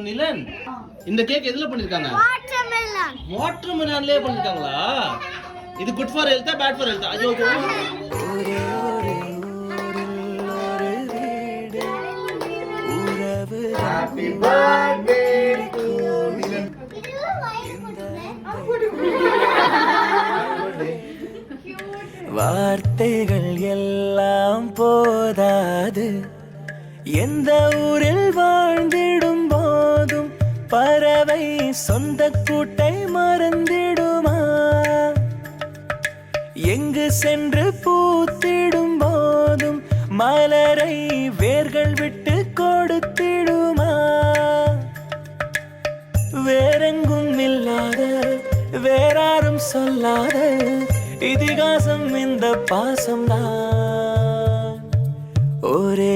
நிலன் இந்த கேக் எதுல பண்ணிருக்காங்க? வாட்டர் மெலன்லயே பண்ணிருக்காங்களா? இது குட் ஃபார் ஹெல்த்தா பேட் ஃபார் ஹெல்த்தா? ஐயோ ஹேப்பி பர்த்டே டு நிலன். வார்த்தைகள் எல்லாம் போதாது, எந்த ஊரில் வாழ்ந்திடும் போதும் பறவை சொந்த கூட்டை மறந்திடுமா? எங்கு சென்று பூத்திடும் போதும் மலரை வேர்கள் விட்டு கொடுத்திடுமா? வேறெங்கும் இல்லாத வேறாரும் சொல்லாத இதிகாசம் இந்த பாசம்தான். ஒரே